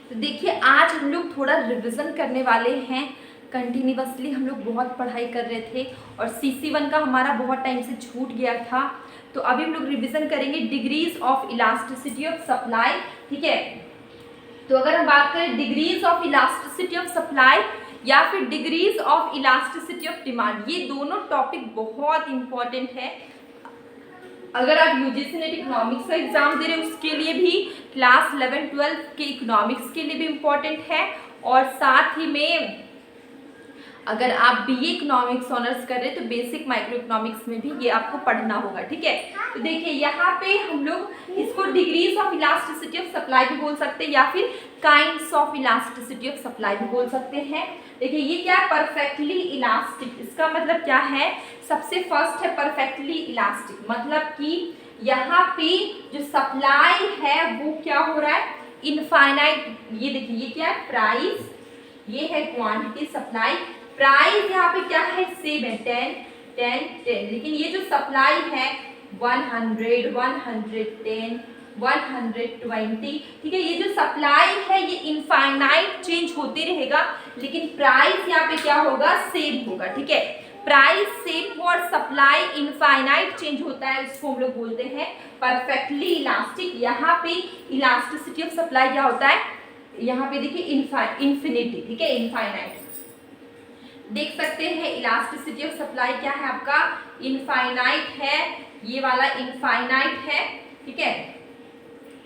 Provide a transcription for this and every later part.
तो देखिए आज हम लोग थोड़ा रिवीजन करने वाले हैं। कंटिन्यूअसली हम लोग बहुत पढ़ाई कर रहे थे और CC1 का हमारा बहुत टाइम से छूट गया था। तो अभी हम लोग रिवीजन करेंगे degrees of elasticity of supply. ठीक है, तो अगर हम बात करें degrees of elasticity of supply या फिर degrees of elasticity of demand, ये दोनों टॉपिक बहुत इंपॉर्टेंट है। अगर आप यूजीसी नेट इकोनॉमिक्स का एग्जाम दे रहे हैं उसके लिए भी, क्लास 11-12 के इकोनॉमिक्स के लिए भी इम्पोर्टेंट है, और साथ ही में अगर आप BA इकोनॉमिक्स ऑनर्स कर रहे हैं तो बेसिक माइक्रो इकोनॉमिक्स में भी ये आपको पढ़ना होगा। ठीक है, तो देखिए यहाँ पे हम लोग इसको degrees of elasticity of supply भी बोल सकते हैं या फिर kinds of elasticity of supply भी बोल सकते हैं। देखिए ये क्या है, परफेक्टली इलास्टिक। इसका मतलब क्या है, सबसे फर्स्ट है परफेक्टली इलास्टिक, मतलब कि यहाँ पे जो सप्लाई है वो क्या हो रहा है, इनफाइनाइट। ये देखिए ये क्या है, प्राइस, ये है क्वांटिटी सप्लाई। प्राइस यहाँ पे क्या है, सेम है 10, 10, 10, लेकिन ये जो सप्लाई है 100, 110, 120। ठीक है, ये जो सप्लाई है ये इनफाइनाइट चेंज होते रहेगा, लेकिन प्राइस यहाँ पे क्या होगा, सेम होगा। ठीक है, प्राइस सेम हो और सप्लाई इनफाइनाइट चेंज होता है, उसको हम लोग बोलते हैं परफेक्टली इलास्टिक। यहाँ पे इलास्टिसिटी ऑफ सप्लाई क्या होता है, यहाँ पे देखिए इन्फिनिटी। ठीक है, इनफाइनाइट देख सकते हैं। इलास्टिसिटी ऑफ सप्लाई क्या है आपका, इनफाइनाइट है, ये वाला इनफाइनाइट है। ठीक है,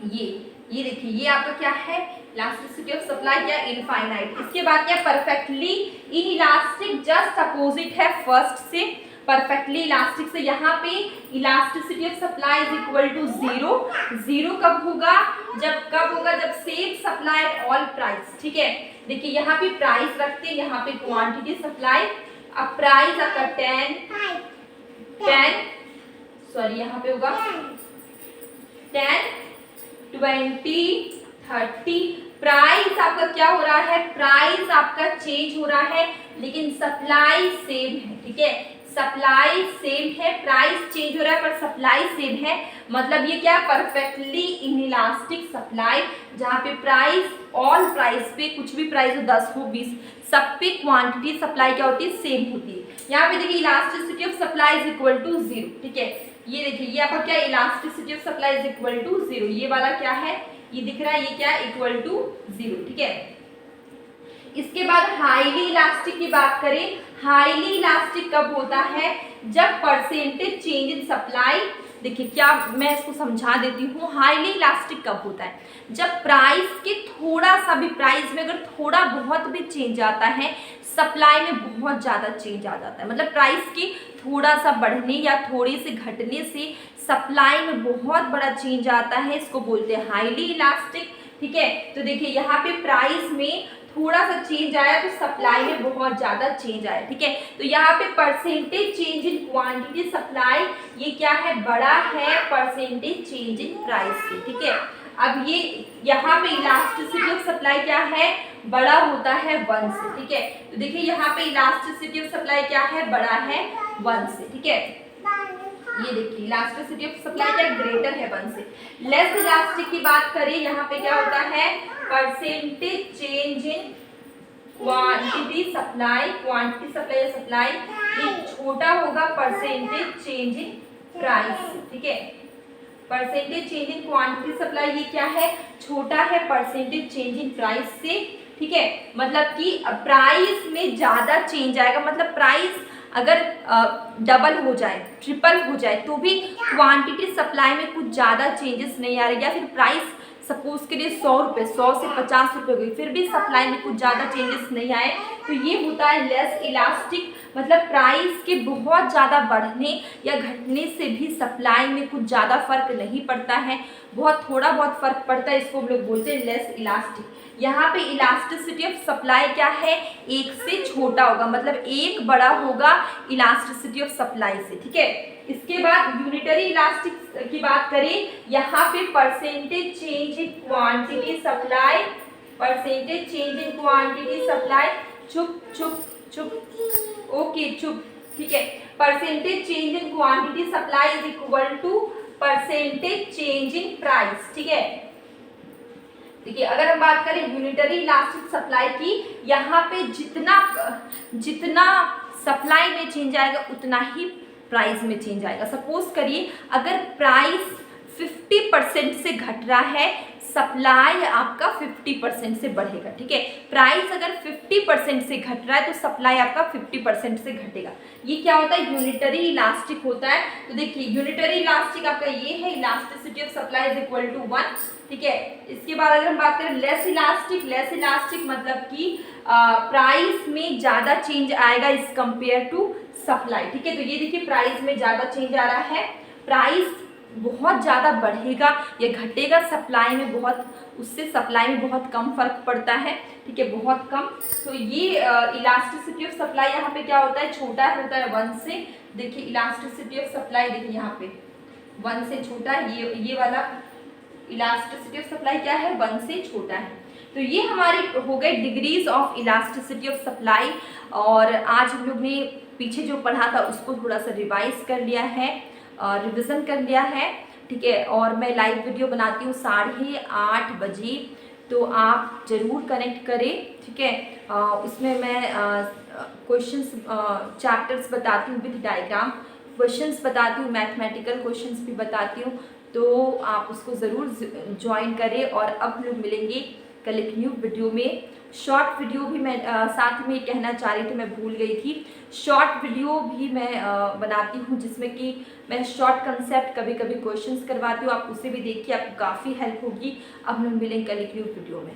ये देखिए ये आपका क्या है, इलास्टिसिटी ऑफ सप्लाई क्या, इनफाइनाइट। इसके बाद क्या, परफेक्टली इनइलास्टिक, जस्ट अपोजिट है फर्स्ट से। परफेक्टली इलास्टिक से यहाँ पे elasticity of supply is equal to 0। 0 कब होगा, जब same supply at all price. ठीक है, देखिए यहाँ पे प्राइस रखते हैं, यहाँ पे क्वांटिटी सप्लाई। अब प्राइस आपका 10, सॉरी यहाँ पे होगा 10, 20, 30। प्राइस आपका क्या हो रहा है, प्राइस आपका चेंज हो रहा है, लेकिन सप्लाई सेम है। ठीक है, सप्लाई सेम है, प्राइस चेंज हो रहा है पर सप्लाई सेम है। मतलब ये क्या, परफेक्टली इनइलास्टिक सप्लाई, जहाँ पे प्राइस, ऑल प्राइस पे, कुछ भी प्राइस हो 10 हो 20, सब पे क्वांटिटी सप्लाई क्या होती है, सेम होती है। यहाँ पे देखिए elasticity of supply is equal to 0। ठीक है, ये देखिए ये आपका क्या, elasticity of supply is equal to 0। ये वाला क्या है, ये दिख रहा है, ये क्या है, इक्वल टू 0। ठीक है, इसके बाद हाईली इलास्टिक की बात करें। हाईली इलास्टिक कब होता है, जब परसेंटेज चेंज इन सप्लाई। देखिए क्या, मैं इसको समझा देती हूँ। हाईली इलास्टिक कब होता है, जब प्राइस के थोड़ा सा भी, प्राइस में अगर थोड़ा बहुत भी चेंज आता है, सप्लाई में बहुत ज़्यादा चेंज आ जाता है। मतलब प्राइस के थोड़ा सा बढ़ने या थोड़े से घटने से सप्लाई में बहुत बड़ा चेंज आता है, इसको बोलते हैं हाईली इलास्टिक। ठीक है, तो देखिए यहाँ पे प्राइस में थोड़ा सा चेंज आया तो सप्लाई में बहुत ज्यादा चेंज आया। ठीक है, तो यहाँ पे percentage change in quantity supply, ये क्या है, बड़ा है परसेंटेज चेंज इन प्राइस से। ठीक है, अब ये यहाँ पे इलास्टिसिटी ऑफ सप्लाई क्या है, बड़ा होता है 1 से। ठीक है, तो देखिए यहाँ पे इलास्टिसिटी ऑफ सप्लाई क्या है, बड़ा है 1 से। ठीक है, ये देखिए इलास्टिसिटी ऑफ सप्लाई क्या, ग्रेटर है 1 से। लेस इलास्टिक की बात करें, यहाँ पे क्या होता है, percentage change in quantity supply. Quantity supply या सप्लाई ये छोटा होगा परसेंटेज चेंज इन प्राइस। ठीक है, percentage change in quantity supply ये क्या है, छोटा है परसेंटेज चेंज इन प्राइस से। ठीक है, मतलब कि प्राइस में ज्यादा चेंज आएगा, मतलब प्राइस अगर डबल हो जाए, ट्रिपल हो जाए, तो भी क्वांटिटी सप्लाई में कुछ ज़्यादा चेंजेस नहीं आ रहे, या फिर प्राइस सपोज के लिए 100 रुपये, 100 से 50 रुपये हो गई, फिर भी सप्लाई में कुछ ज़्यादा चेंजेस नहीं आए, तो ये होता है लेस इलास्टिक। मतलब प्राइस के बहुत ज़्यादा बढ़ने या घटने से भी सप्लाई में कुछ ज़्यादा फर्क नहीं पड़ता है, बहुत थोड़ा बहुत फर्क पड़ता है, इसको हम लोग बोलते हैं लेस इलास्टिक। यहाँ पे इलास्टिसिटी ऑफ सप्लाई क्या है, 1 से छोटा होगा, मतलब 1 बड़ा होगा इलास्टिसिटी ऑफ सप्लाई से। ठीक है, इसके बाद यूनिटरी इलास्टिक की बात करें, यहाँ पे percentage change in quantity supply, percentage change in quantity supply, चुप चुप चुप, ओके चुप। ठीक है, percentage change in quantity supply is equal to percentage change in price. ठीक है, देखिए अगर हम बात करें यूनिटरी इलास्टिक सप्लाई की, यहाँ पे जितना सप्लाई में चेंज आएगा उतना ही प्राइस में चेंज आएगा। सपोज करिए अगर प्राइस 50% से घट रहा है, सप्लाई आपका 50% से बढ़ेगा। ठीक है, प्राइस अगर 50% से घट रहा है तो सप्लाई आपका 50% से घटेगा। ये क्या होता है, यूनिटरी इलास्टिक होता है। तो देखिए यूनिटरी इलास्टिक आपका ये है, elasticity of supply is equal to 1। ठीक है, इसके बाद अगर हम बात करें लेस इलास्टिक मतलब कि प्राइस में ज़्यादा चेंज आएगा इस कंपेयर टू सप्लाई। ठीक है, तो ये देखिए प्राइस में ज़्यादा चेंज आ रहा है, प्राइस बहुत ज़्यादा बढ़ेगा या घटेगा, सप्लाई में बहुत कम फर्क पड़ता है। ठीक है, बहुत कम। तो ये इलास्टिसिटी ऑफ सप्लाई यहाँ पे क्या होता है, छोटा होता है 1 से। देखिए इलास्टिसिटी ऑफ सप्लाई देखिए यहाँ पे 1 से छोटा है, ये वाला इलास्टिसिटी ऑफ सप्लाई क्या है, 1 से छोटा है। तो ये हमारी हो गई degrees of elasticity of supply. और आज हम लोग ने पीछे जो पढ़ा था उसको थोड़ा सा रिवाइज कर लिया है, रिवीजन कर लिया है। ठीक है, और मैं लाइव वीडियो बनाती हूँ 8:30 बजे, तो आप ज़रूर कनेक्ट करें। ठीक है, उसमें मैं क्वेश्चंस चैप्टर्स बताती हूँ विद डायग्राम, क्वेश्चंस बताती हूँ, मैथमेटिकल क्वेश्चंस भी बताती हूँ, तो आप उसको ज़रूर ज्वाइन करें। और अब हम लोग मिलेंगे कल एक न्यू वीडियो में। शॉर्ट वीडियो भी मैं साथ में कहना चाह रही थी, मैं भूल गई थी, शॉर्ट वीडियो भी मैं बनाती हूँ जिसमें कि मैं शॉर्ट कंसेप्ट कभी कभी क्वेश्चंस करवाती हूँ, आप उसे भी देखिए, आपको काफ़ी हेल्प होगी। अब हम मिलेंगे कल एक न्यू वीडियो में।